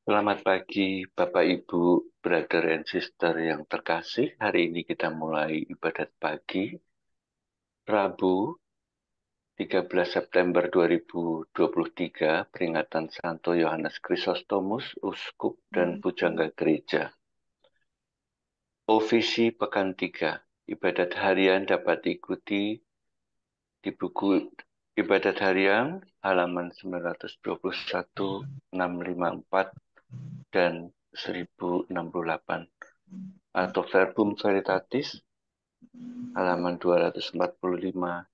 Selamat pagi, Bapak, Ibu, brother and sister yang terkasih. Hari ini kita mulai ibadat pagi, Rabu, 13 September 2023, peringatan Santo Yohanes Chrysostomus, Uskup dan Pujangga Gereja. Ofisi Pekan 3, ibadat harian dapat diikuti di buku Ibadat Harian halaman 921, 654, dan 1068. Atau Verbum Veritatis halaman 245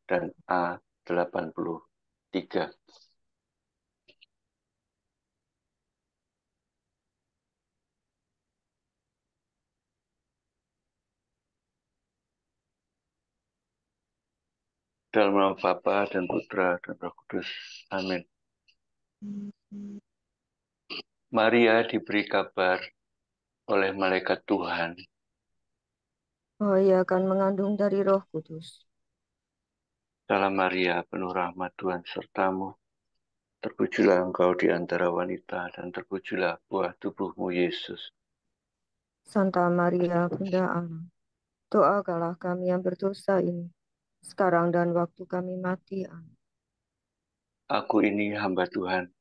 dan A83. Dalam nama Bapa dan Putra dan Roh Kudus. Amin. Maria diberi kabar oleh malaikat Tuhan. Oh, ia akan mengandung dari Roh Kudus. Salam Maria, penuh rahmat Tuhan sertamu. Terpujilah engkau di antara wanita dan terpujilah buah tubuhmu Yesus. Santa Maria, Bunda Allah, doakanlah kami yang berdosa ini, sekarang dan waktu kami mati. Amin. Aku ini hamba Tuhan.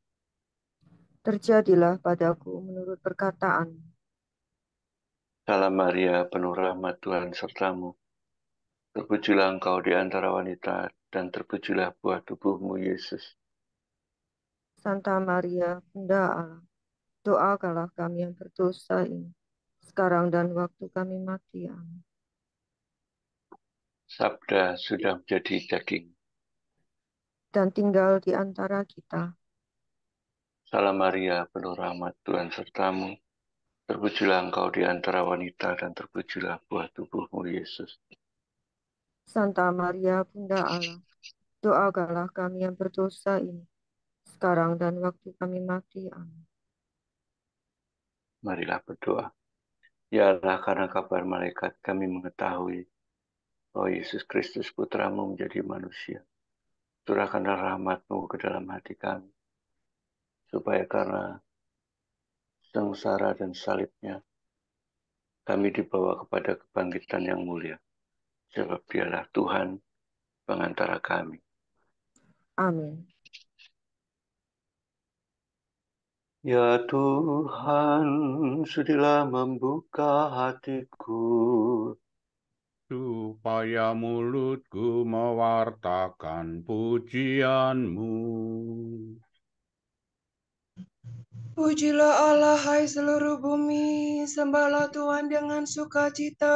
Terjadilah padaku menurut perkataan. Salam Maria, penuh rahmat Tuhan sertamu. Terpujilah engkau di antara wanita dan terpujilah buah tubuhmu Yesus. Santa Maria, Bunda Allah, doakanlah kami yang berdosa ini, sekarang dan waktu kami mati. Amin. Sabda sudah menjadi daging. Dan tinggal di antara kita. Salam Maria, penuh rahmat Tuhan sertamu. Terpujilah engkau di antara wanita dan terpujilah buah tubuhmu Yesus. Santa Maria, Bunda Allah, doakanlah kami yang berdosa ini, sekarang dan waktu kami mati. Amin. Marilah berdoa. Ya Allah, karena kabar malaikat kami mengetahui bahwa Yesus Kristus putramu menjadi manusia. Curahkanlah rahmatmu ke dalam hati kami. Supaya karena sengsara dan salibnya, kami dibawa kepada kebangkitan yang mulia. Sebab dialah Tuhan pengantara kami. Amin. Ya Tuhan, sudilah membuka hatiku, supaya mulutku mewartakan pujian-Mu. Pujilah Allah, hai seluruh bumi, sembahlah Tuhan dengan sukacita.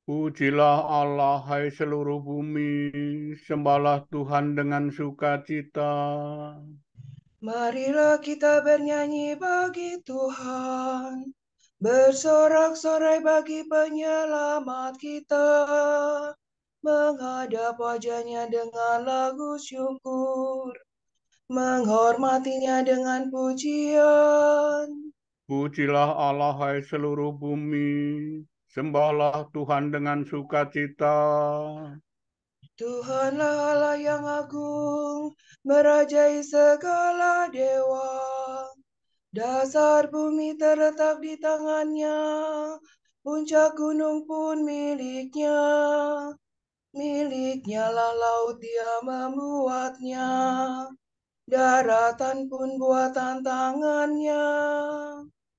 Pujilah Allah, hai seluruh bumi, sembahlah Tuhan dengan sukacita. Marilah kita bernyanyi bagi Tuhan, bersorak-sorai bagi penyelamat kita, menghadap wajahnya dengan lagu syukur, menghormatinya dengan pujian. Pujilah Allah, hai seluruh bumi, sembahlah Tuhan dengan sukacita. Tuhanlah Allah yang agung, merajai segala dewa. Dasar bumi terletak di tangannya, puncak gunung pun miliknya. Miliknya lah laut, dia membuatnya, daratan pun buatan tangannya.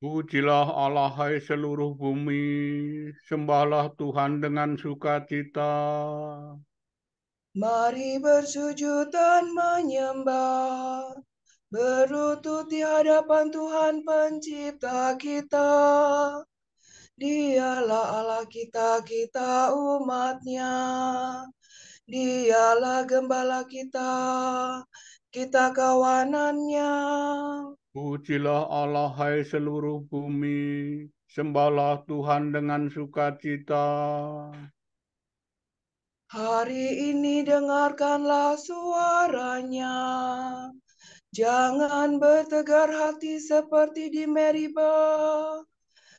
Pujilah Allah, hai seluruh bumi, sembahlah Tuhan dengan sukacita. Mari bersujud dan menyembah, berlutut di hadapan Tuhan pencipta kita. Dialah Allah kita, kita umatnya. Dialah gembala kita, kita kawanannya. Pujilah Allah, hai seluruh bumi, sembahlah Tuhan dengan sukacita. Hari ini dengarkanlah suaranya. Jangan bertegar hati seperti di Meribah,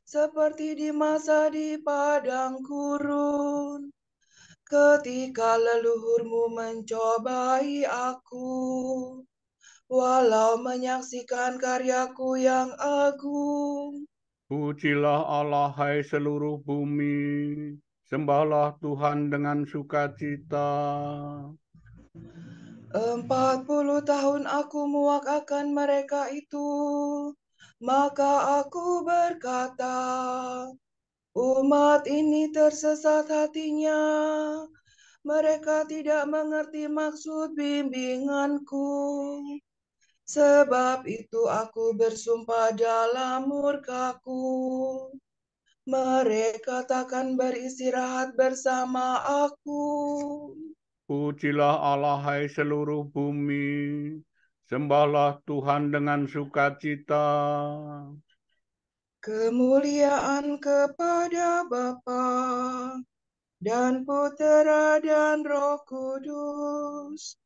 seperti di masa di padang gurun, ketika leluhurmu mencobai aku. walau menyaksikan karyaku yang agung. Pujilah Allah, hai seluruh bumi. Sembahlah Tuhan dengan sukacita. 40 tahun aku muak akan mereka itu, maka aku berkata, umat ini tersesat hatinya, mereka tidak mengerti maksud bimbinganku. Sebab itu aku bersumpah dalam murkaku, mereka takkan beristirahat bersama aku. Pujilah Allah, hai seluruh bumi. Sembahlah Tuhan dengan sukacita. Kemuliaan kepada Bapa dan Putera dan Roh Kudus,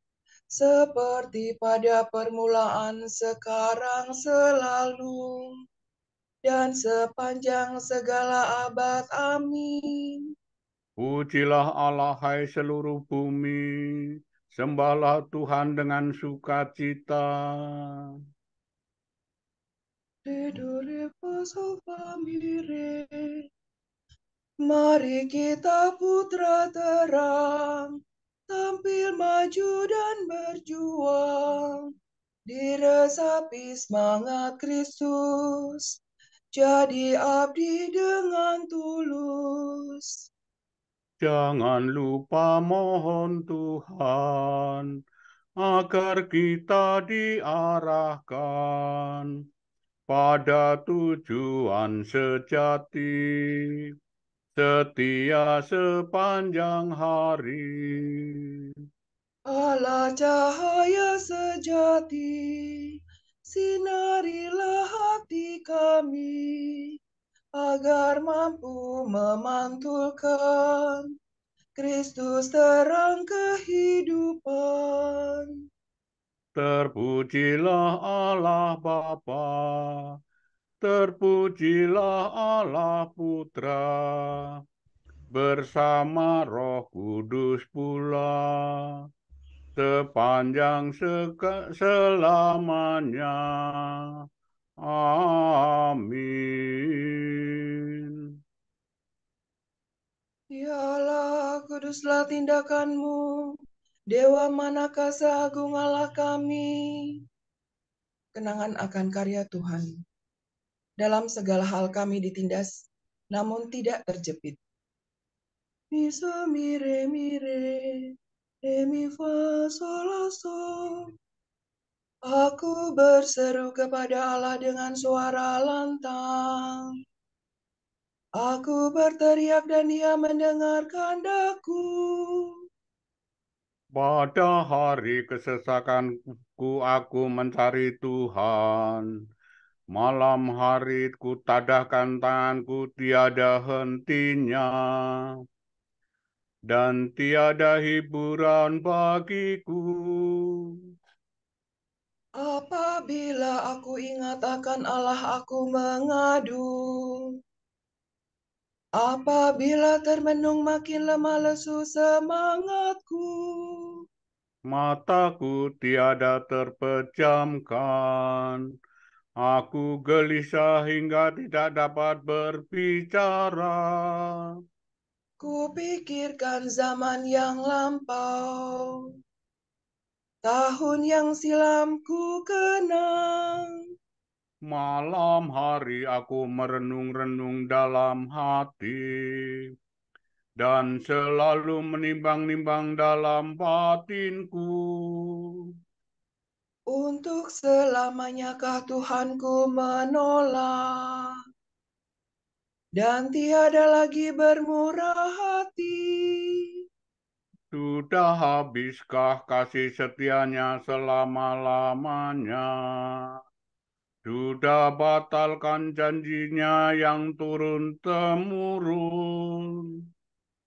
seperti pada permulaan, sekarang, selalu, dan sepanjang segala abad. Amin. Pujilah Allah, hai seluruh bumi. Sembahlah Tuhan dengan sukacita. Redore poso famire. Mari kita putra terang, tampil maju dan berjuang. Diresapi semangat Kristus, jadi abdi dengan tulus. Jangan lupa mohon Tuhan, agar kita diarahkan pada tujuan sejati, setia sepanjang hari. Allah cahaya sejati, sinarilah hati kami, agar mampu memantulkan Kristus terang kehidupan. Terpujilah Allah Bapa, terpujilah Allah Putra, bersama Roh Kudus pula, sepanjang selamanya. Amin. Ya Allah, kuduslah tindakanmu, Dewa manakah seagung Allah kami. Kenangan akan karya Tuhan. Dalam segala hal kami ditindas, namun tidak terjepit. Mi so mi re mi fa sol la so. Aku berseru kepada Allah dengan suara lantang. Aku berteriak dan Dia mendengarkan daku. Pada hari kesesakanku aku mencari Tuhan. Malam hari ku tadahkan tanganku tiada hentinya. Dan tiada hiburan bagiku. Apabila aku ingat akan Allah, aku mengadu. Apabila termenung makin lemah lesu semangatku. Mataku tiada terpejamkan. Aku gelisah hingga tidak dapat berbicara. Kupikirkan zaman yang lampau, tahun yang silam ku kenang. Malam hari aku merenung-renung dalam hati. Dan selalu menimbang-nimbang dalam batinku. Untuk selamanyakah Tuhanku menolak, dan tiada lagi bermurah hati. Sudah habiskah kasih setianya selama-lamanya? Sudah batalkan janjinya yang turun-temurun?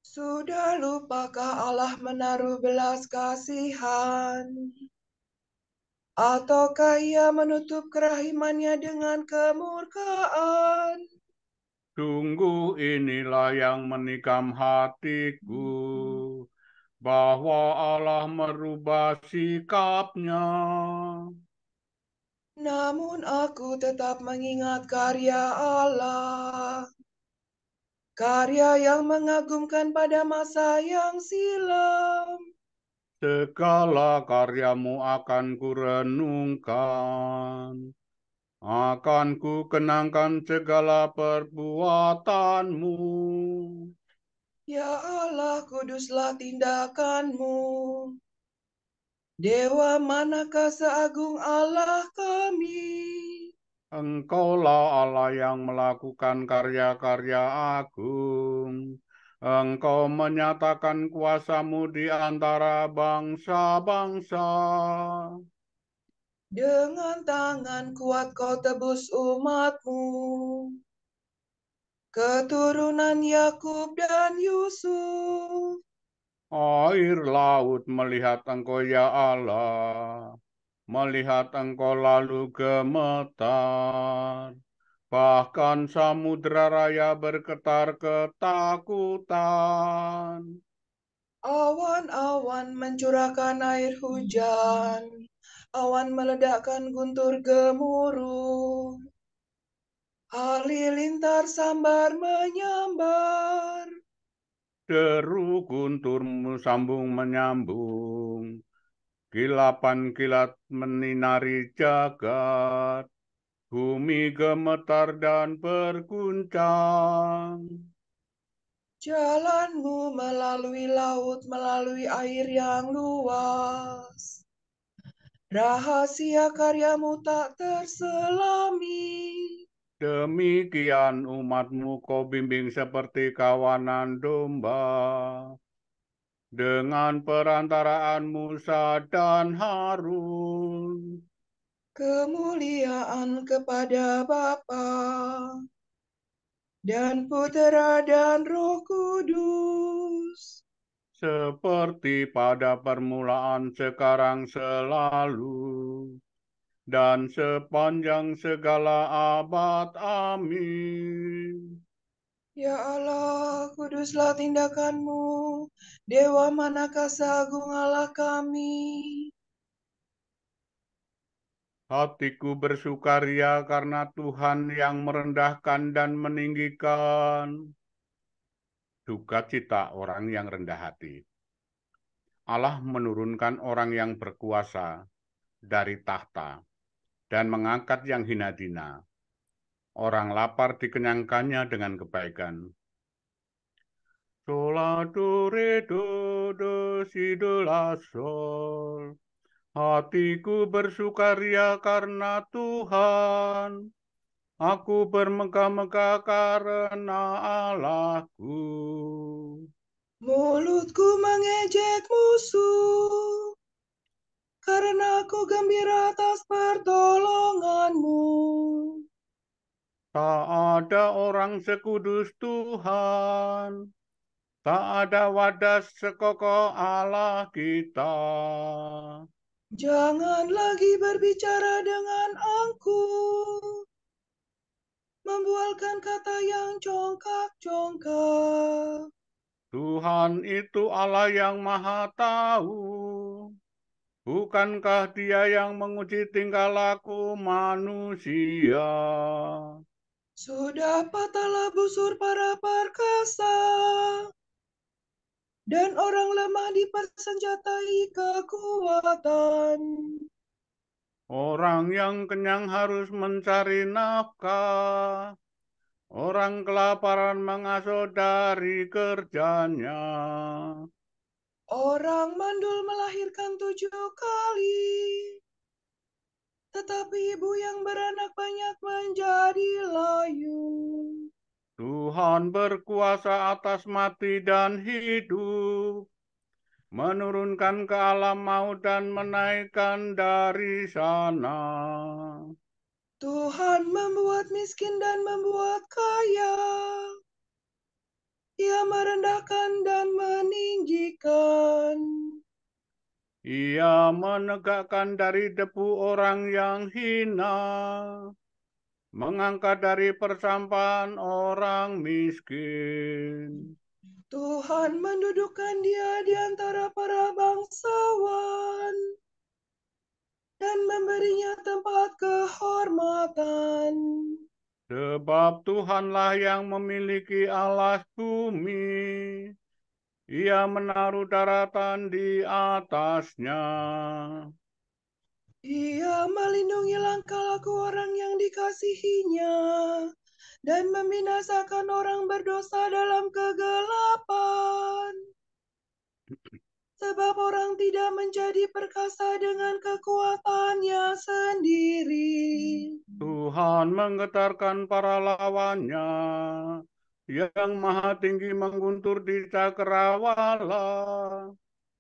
Sudah lupakah Allah menaruh belas kasihan? Ataukah Ia menutup kerahimannya dengan kemurkaan? Sungguh inilah yang menikam hatiku, bahwa Allah merubah sikapnya. Namun aku tetap mengingat karya Allah, karya yang mengagumkan pada masa yang silam. Segala karyamu akan kurenungkan, akan ku kenangkan segala perbuatanmu. Ya Allah, kuduslah tindakanmu. Dewa manakah seagung Allah kami? Engkaulah Allah yang melakukan karya-karya agung. Engkau menyatakan kuasamu di antara bangsa-bangsa. Dengan tangan kuat kau tebus umatmu, keturunan Yakub dan Yusuf. Air laut melihat engkau ya Allah, melihat engkau lalu gemetar. Bahkan samudera raya bergetar ketakutan. Awan-awan mencurahkan air hujan, awan meledakkan guntur gemuruh. Halilintar sambar menyambar. Deru gunturmu sambung menyambung, kilapan kilat meninari jagat, bumi gemetar dan berguncang. Jalanmu melalui laut, melalui air yang luas. Rahasia karyamu tak terselami. Demikian umatmu kau bimbing seperti kawanan domba, dengan perantaraan Musa dan Harun. Kemuliaan kepada Bapa dan Putera dan Roh Kudus. Seperti pada permulaan, sekarang, selalu, dan sepanjang segala abad. Amin. Ya Allah, kuduslah tindakanmu. Dewa manakah seagung Allah kami? Hatiku bersukaria karena Tuhan yang merendahkan dan meninggikan. Sukacita orang yang rendah hati. Allah menurunkan orang yang berkuasa dari tahta dan mengangkat yang hina dina. Orang lapar dikenyangkannya dengan kebaikan. Sola do re do do si do la sol. Hatiku bersukaria karena Tuhan. Aku bermegah-megah karena Allahku. Mulutku mengejek musuh, karena aku gembira atas pertolonganmu. Tak ada orang sekudus Tuhan. Tak ada wadah sekokoh Allah kita. Jangan lagi berbicara dengan aku, membualkan kata yang congkak-congkak. Tuhan itu Allah yang Maha Tahu. Bukankah Dia yang menguji tingkah laku manusia? Sudah patahlah busur para perkasa, dan orang lemah dipersenjatai kekuatan. Orang yang kenyang harus mencari nafkah. Orang kelaparan mengasuh dari kerjanya. Orang mandul melahirkan 7 kali, tetapi ibu yang beranak banyak menjadi layu. Tuhan berkuasa atas mati dan hidup, menurunkan ke alam maut dan menaikkan dari sana. Tuhan membuat miskin dan membuat kaya. Ia merendahkan dan meninggikan. Ia menegakkan dari debu orang yang hina, mengangkat dari persampahan orang miskin. Tuhan mendudukkan dia di antara para bangsawan. dan memberinya tempat kehormatan. Sebab Tuhanlah yang memiliki alas bumi. Ia menaruh daratan di atasnya. Ia melindungi langkah laku orang yang dikasihinya dan membinasakan orang berdosa dalam kegelapan. Sebab orang tidak menjadi perkasa dengan kekuatannya sendiri. Tuhan menggetarkan para lawannya. Yang Maha Tinggi mengguntur di cakrawala.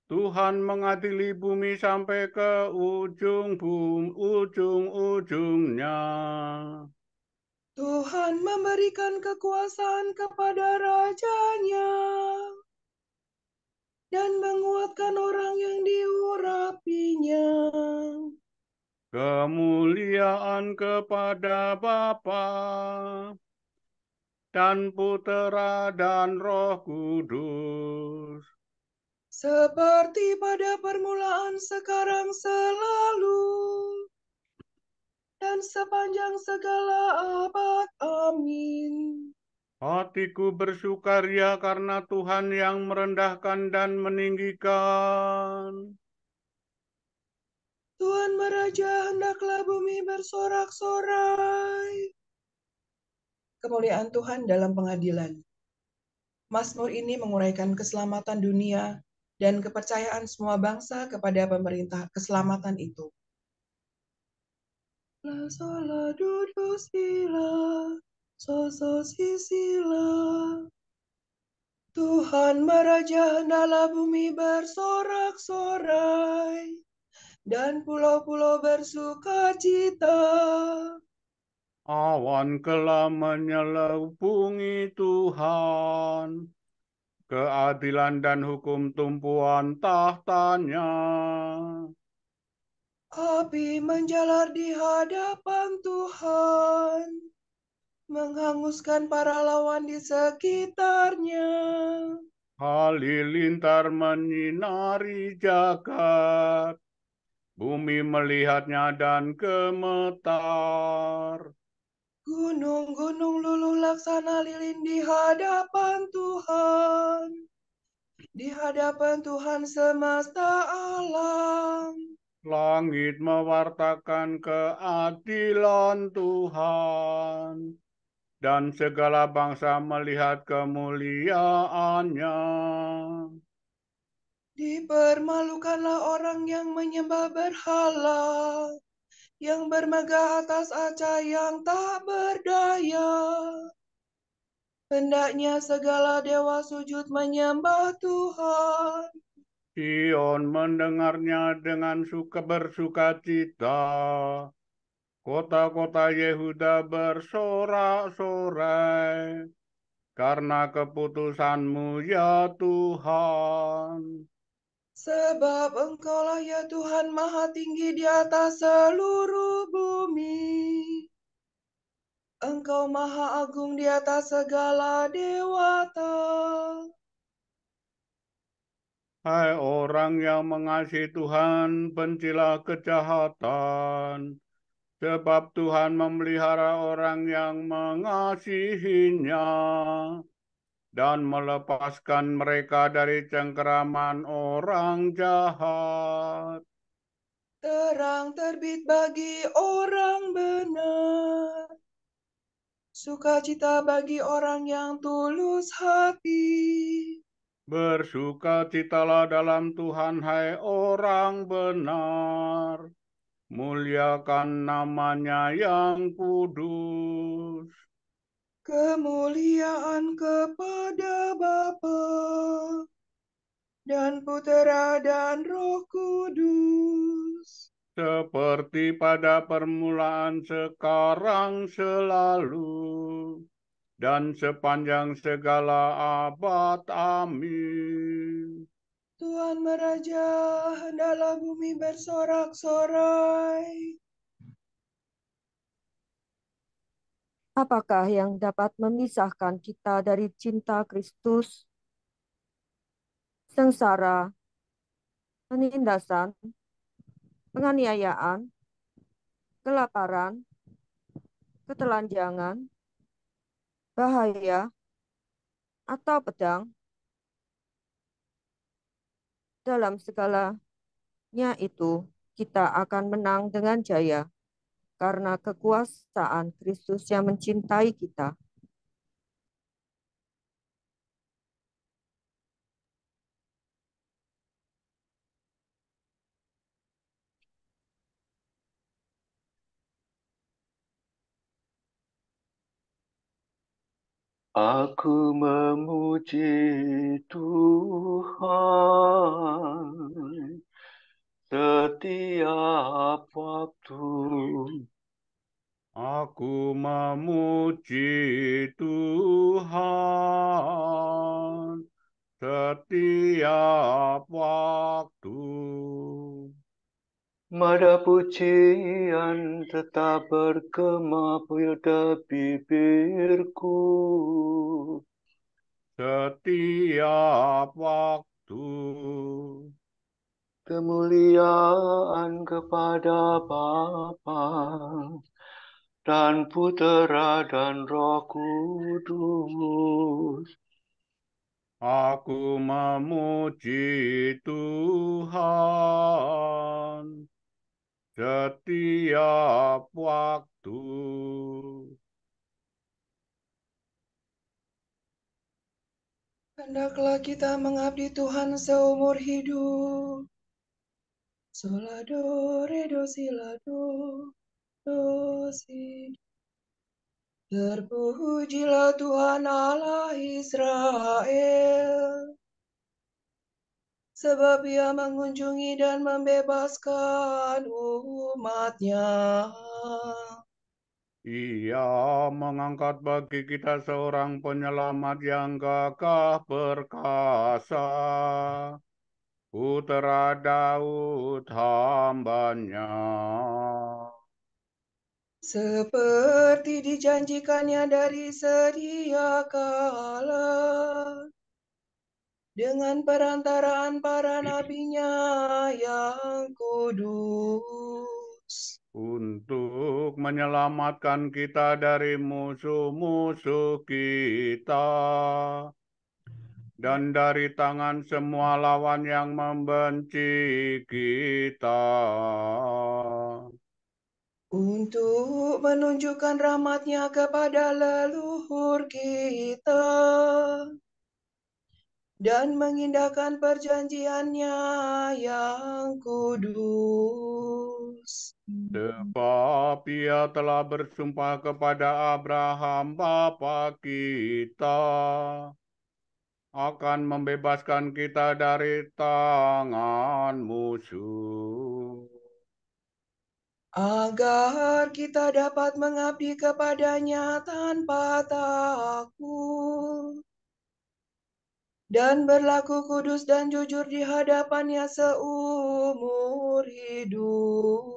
Tuhan mengadili bumi sampai ke ujung-ujungnya. Tuhan memberikan kekuasaan kepada rajanya dan menguatkan orang yang diurapinya. Kemuliaan kepada Bapa dan Putera dan Roh Kudus. Seperti pada permulaan, sekarang, selalu, dan sepanjang segala abad. Amin. Hatiku bersukaria karena Tuhan yang merendahkan dan meninggikan. Tuhan meraja, hendaklah bumi bersorak-sorai. Kemuliaan Tuhan dalam pengadilan. Mazmur ini menguraikan keselamatan dunia dan kepercayaan semua bangsa kepada pemerintah keselamatan itu. La sola dudu sila, so si sila. Tuhan meraja, hendaklah bumi bersorak-sorai dan pulau-pulau bersukacita. Awan kelam menyelimuti Tuhan, keadilan dan hukum tumpuan tahtanya. Api menjalar di hadapan Tuhan, menghanguskan para lawan di sekitarnya. Halilintar menyinari jagat, bumi melihatnya dan gemetar. Gunung-gunung luluh laksana lilin di hadapan Tuhan, di hadapan Tuhan semesta alam. Langit mewartakan keadilan Tuhan, dan segala bangsa melihat kemuliaannya. Dipermalukanlah orang yang menyembah berhala, yang bermegah atas aca yang tak berdaya. Hendaknya segala dewa sujud menyembah Tuhan. Sion mendengarnya dengan bersukacita. Kota-kota Yehuda bersorak-sorai karena keputusan-Mu ya Tuhan. Sebab Engkaulah ya Tuhan Maha Tinggi di atas seluruh bumi. Engkau Maha Agung di atas segala dewata. Hai orang yang mengasihi Tuhan, bencilah kejahatan, sebab Tuhan memelihara orang yang mengasihinya dan melepaskan mereka dari cengkeraman orang jahat. Terang terbit bagi orang benar, sukacita bagi orang yang tulus hati. Bersukacitalah dalam Tuhan, hai orang benar. Muliakan namanya yang kudus. Kemuliaan kepada Bapa dan Putera dan Roh Kudus. Seperti pada permulaan, sekarang, selalu, dan sepanjang segala abad. Amin. Tuhan meraja, hendaklah bumi bersorak-sorai. Apakah yang dapat memisahkan kita dari cinta Kristus? Sengsara, penindasan, penganiayaan, kelaparan, ketelanjangan, bahaya, atau pedang, dalam segalanya itu kita akan menang dengan jaya karena kekuasaan Kristus yang mencintai kita. Aku memuji Tuhan setiap waktu. Aku memuji Tuhan setiap waktu. Mada pujian tetap bergema pada bibirku. Setiap waktu. Kemuliaan kepada Bapa dan Putera dan Roh Kudus. Aku memuji Tuhan setiap waktu. Hendaklah kita mengabdi Tuhan seumur hidup. Sola do, re do, si la do, do, si. Terpujilah Tuhan Allah Israel, sebab Ia mengunjungi dan membebaskan umat-Nya. Ia mengangkat bagi kita seorang penyelamat yang gagah perkasa, Putra Daud hamba-Nya. Seperti dijanjikannya dari sedia kala, dengan perantaraan para nabinya yang kudus. Untuk menyelamatkan kita dari musuh-musuh kita dan dari tangan semua lawan yang membenci kita. Untuk menunjukkan rahmat-Nya kepada leluhur kita dan mengindahkan perjanjian-Nya yang kudus. Sebab Ia telah bersumpah kepada Abraham bapa kita akan membebaskan kita dari tangan musuh, Agar kita dapat mengabdi kepada-Nya tanpa takut dan berlaku kudus dan jujur di hadapan-Nya seumur hidup.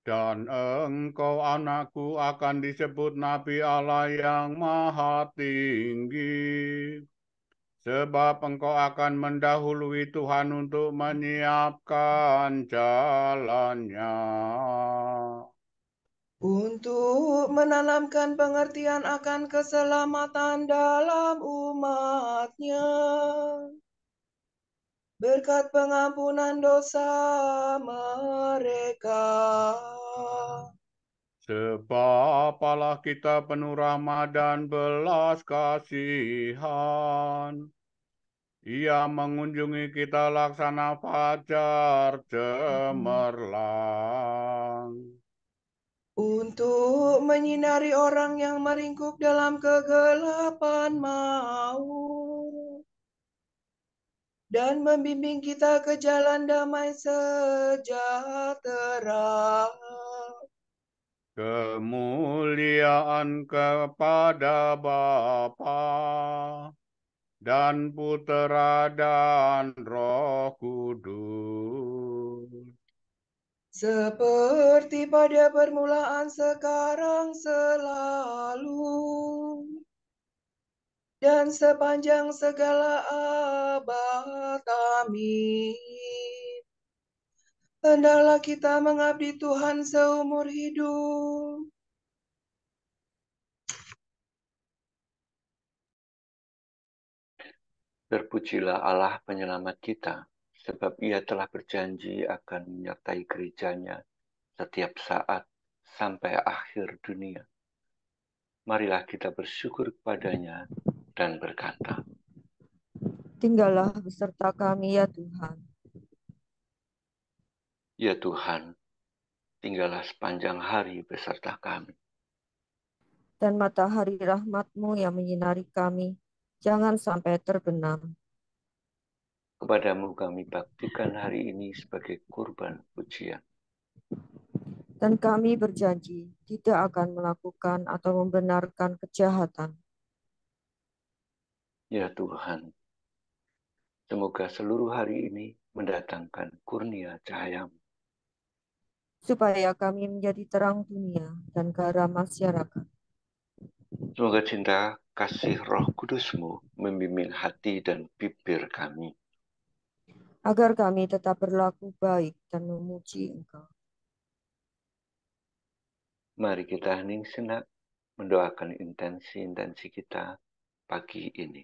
dan engkau anakku akan disebut Nabi Allah yang Maha Tinggi, sebab engkau akan mendahului Tuhan untuk menyiapkan jalannya. Untuk menanamkan pengertian akan keselamatan dalam umat-Nya, berkat pengampunan dosa mereka. Sebab Allah kita penuh rahmat dan belas kasihan. Ia mengunjungi kita laksana fajar cemerlang. Untuk menyinari orang yang meringkuk dalam kegelapan maut dan membimbing kita ke jalan damai sejahtera. Kemuliaan kepada Bapa dan Putera dan Roh Kudus. Seperti pada permulaan, sekarang, selalu, dan sepanjang segala abad. Amin. Hendaklah kita mengabdi Tuhan seumur hidup. Berpujilah Allah penyelamat kita, sebab Ia telah berjanji akan menyertai gerejanya setiap saat sampai akhir dunia. Marilah kita bersyukur kepadanya dan berkata, Tinggallah beserta kami ya Tuhan, Ya Tuhan, tinggallah sepanjang hari beserta kami. dan matahari rahmat-Mu yang menyinari kami, jangan sampai terbenam. Kepadamu kami baktikan hari ini sebagai kurban pujian. Dan kami berjanji tidak akan melakukan atau membenarkan kejahatan. Ya Tuhan, semoga seluruh hari ini mendatangkan kurnia cahaya-Mu. Supaya kami menjadi terang dunia dan garam masyarakat. Semoga cinta kasih Roh Kudus-Mu membimbing hati dan bibir kami. Agar kami tetap berlaku baik dan memuji Engkau. Mari kita hening senak mendoakan intensi-intensi kita pagi ini.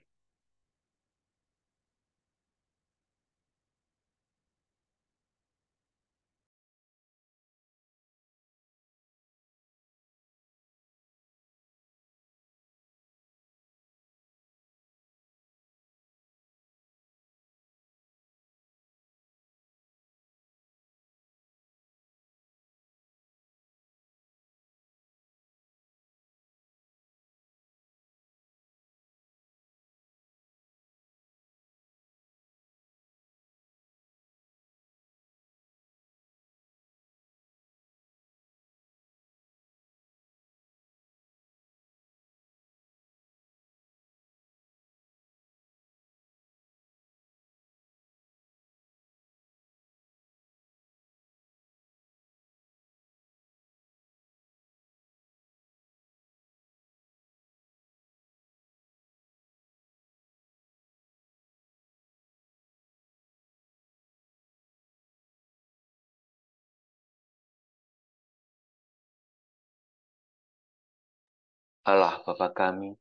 Allah Bapa kami,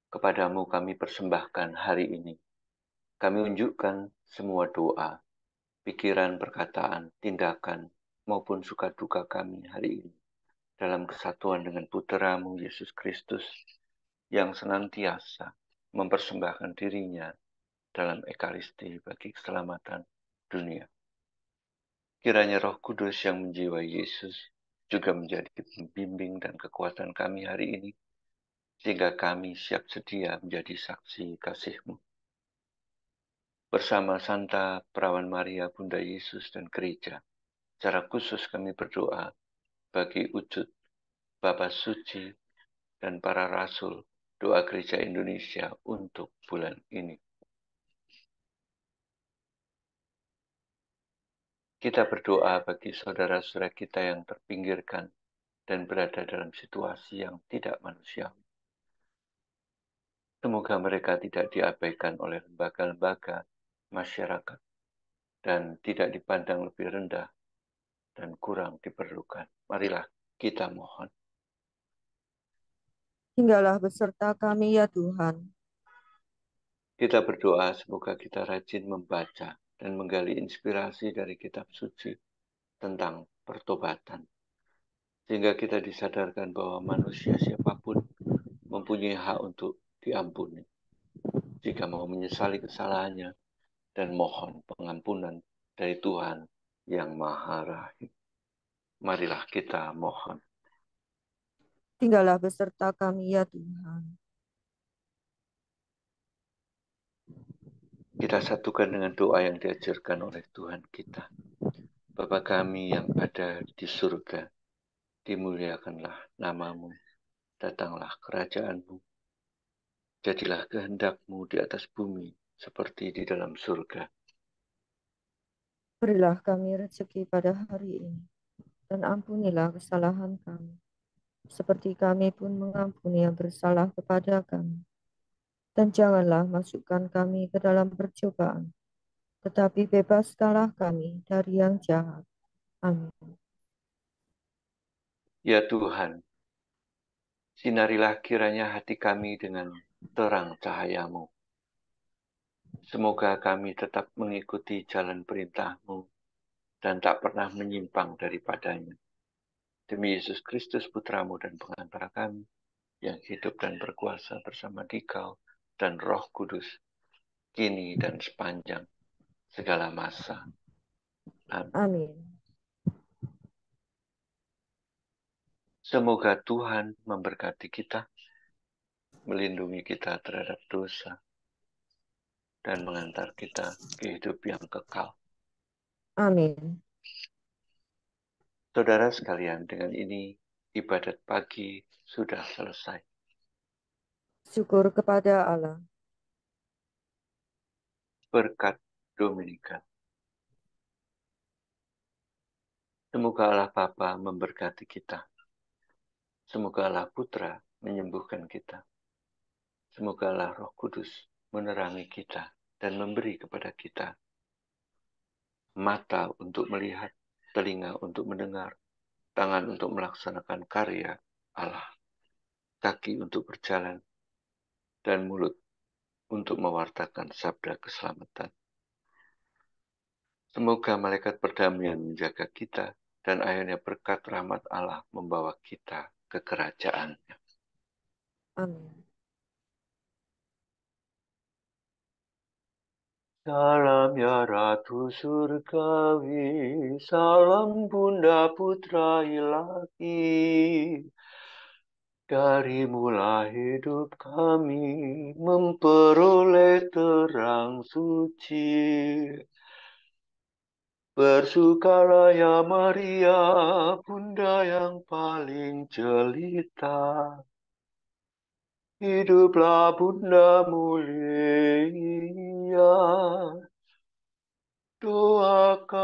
kepadamu kami persembahkan hari ini. Kami unjukkan semua doa, pikiran, perkataan, tindakan, maupun suka duka kami hari ini. Dalam kesatuan dengan Putra-Mu Yesus Kristus, yang senantiasa mempersembahkan dirinya dalam Ekaristi bagi keselamatan dunia. Kiranya Roh Kudus yang menjiwai Yesus juga menjadi pembimbing dan kekuatan kami hari ini, sehingga kami siap sedia menjadi saksi kasih-Mu. Bersama Santa Perawan Maria, Bunda Yesus, dan Gereja, secara khusus kami berdoa bagi wujud Bapa Suci dan para Rasul, doa Gereja Indonesia untuk bulan ini. Kita berdoa bagi saudara-saudara kita yang terpinggirkan dan berada dalam situasi yang tidak manusiawi. Semoga mereka tidak diabaikan oleh lembaga-lembaga masyarakat dan tidak dipandang lebih rendah dan kurang diperlukan. Marilah kita mohon. Tinggallah beserta kami ya Tuhan, Kita berdoa semoga kita rajin membaca dan menggali inspirasi dari kitab suci tentang pertobatan. Sehingga kita disadarkan bahwa manusia siapapun mempunyai hak untuk diampuni jika mau menyesali kesalahannya dan mohon pengampunan dari Tuhan yang Maha Rahim. Marilah kita mohon. tinggallah beserta kami ya Tuhan. Kita satukan dengan doa yang diajarkan oleh Tuhan kita. Bapa kami yang ada di surga, dimuliakanlah nama-Mu, datanglah kerajaan-Mu, jadilah kehendak-Mu di atas bumi seperti di dalam surga. Berilah kami rezeki pada hari ini, dan ampunilah kesalahan kami, seperti kami pun mengampuni yang bersalah kepada kami. Dan janganlah masukkan kami ke dalam percobaan, tetapi bebaskanlah kami dari yang jahat. Amin. Ya Tuhan, sinarilah kiranya hati kami dengan terang cahaya-Mu. Semoga kami tetap mengikuti jalan perintah-Mu dan tak pernah menyimpang daripadanya. Demi Yesus Kristus, Putra-Mu dan pengantara kami, yang hidup dan berkuasa bersama Dikau dan Roh Kudus, kini dan sepanjang segala masa. Amin. Amin. Semoga Tuhan memberkati kita, melindungi kita terhadap dosa, dan mengantar kita ke hidup yang kekal. Amin. Saudara sekalian, dengan ini ibadat pagi sudah selesai. Syukur kepada Allah. Berkat Dominikan. Semoga Allah Bapa memberkati kita. Semoga Allah Putra menyembuhkan kita. Semoga Allah Roh Kudus menerangi kita dan memberi kepada kita mata untuk melihat, telinga untuk mendengar, tangan untuk melaksanakan karya Allah, kaki untuk berjalan, dan mulut untuk mewartakan sabda keselamatan. Semoga malaikat perdamaian menjaga kita, dan akhirnya berkat rahmat Allah membawa kita ke kerajaan-Nya. Amin. Salam ya Ratu Surgawi, salam Bunda Putra Ilahi. Darimulah hidup kami memperoleh terang suci. Bersukalah ya Maria, Bunda yang paling jelita. Hiduplah Bunda mulia. Doakanlah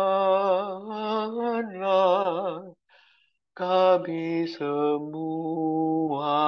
kami semua.